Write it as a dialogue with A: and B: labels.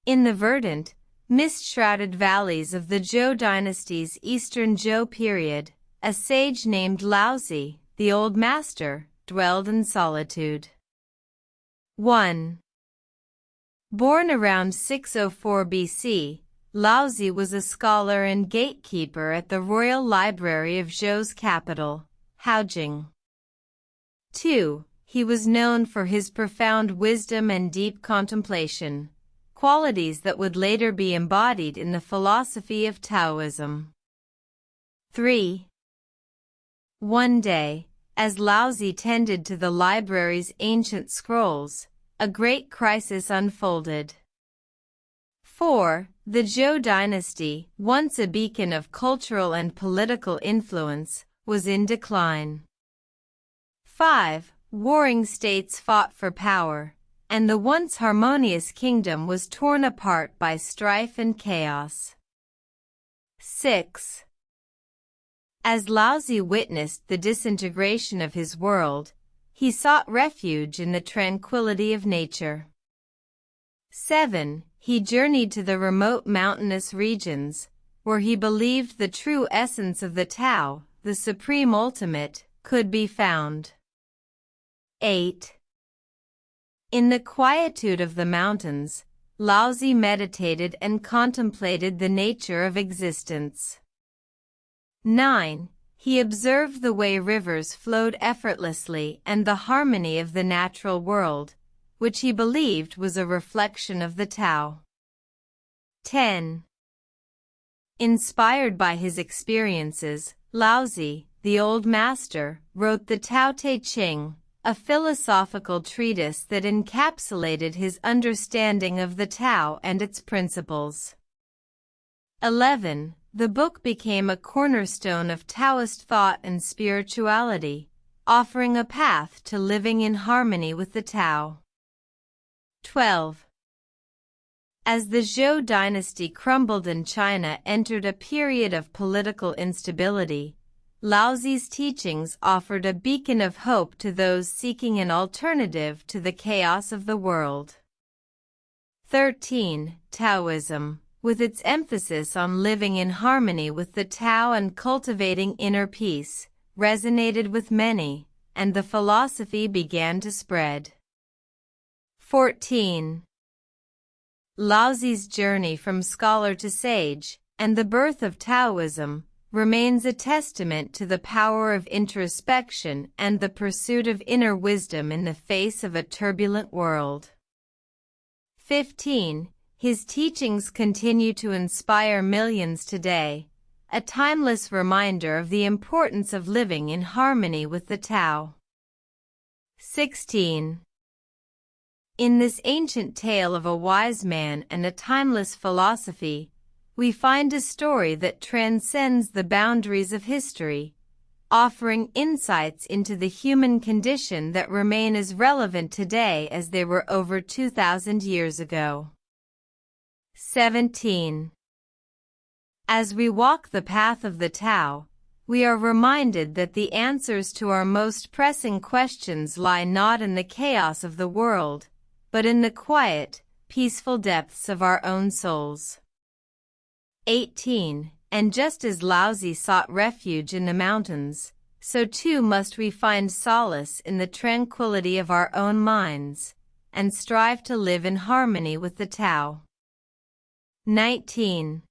A: In the verdant, mist-shrouded valleys of the Zhou Dynasty's eastern Zhou period, a sage named Laozi, the old master, dwelled in solitude. 1. Born around 604 BC, Laozi was a scholar and gatekeeper at the royal library of Zhou's capital, Haojing. 2. He was known for his profound wisdom and deep contemplation, qualities that would later be embodied in the philosophy of Taoism. 3. One day, as Laozi tended to the library's ancient scrolls, a great crisis unfolded. 4. The Zhou Dynasty, once a beacon of cultural and political influence, was in decline. 5. Warring states fought for power, and the once harmonious kingdom was torn apart by strife and chaos. 6. As Laozi witnessed the disintegration of his world, he sought refuge in the tranquility of nature. 7. He journeyed to the remote mountainous regions, where he believed the true essence of the Tao, the supreme ultimate, could be found. 8. In the quietude of the mountains, Laozi meditated and contemplated the nature of existence. 9. He observed the way rivers flowed effortlessly and the harmony of the natural world, which he believed was a reflection of the Tao. 10. Inspired by his experiences, Laozi, the old master, wrote the Tao Te Ching, a philosophical treatise that encapsulated his understanding of the Tao and its principles. 11. The book became a cornerstone of Taoist thought and spirituality, offering a path to living in harmony with the Tao. 12. As the Zhou dynasty crumbled and China entered a period of political instability, Laozi's teachings offered a beacon of hope to those seeking an alternative to the chaos of the world. 13. Taoism, with its emphasis on living in harmony with the Tao and cultivating inner peace, resonated with many, and the philosophy began to spread. 14. Laozi's journey from scholar to sage, and the birth of Taoism, remains a testament to the power of introspection and the pursuit of inner wisdom in the face of a turbulent world. 15. His teachings continue to inspire millions today, a timeless reminder of the importance of living in harmony with the Tao. 16. In this ancient tale of a wise man and a timeless philosophy, we find a story that transcends the boundaries of history, offering insights into the human condition that remain as relevant today as they were over 2,000 years ago. 17. As we walk the path of the Tao, we are reminded that the answers to our most pressing questions lie not in the chaos of the world, but in the quiet, peaceful depths of our own souls. 18. And just as Laozi sought refuge in the mountains, so too must we find solace in the tranquility of our own minds, and strive to live in harmony with the Tao. 19.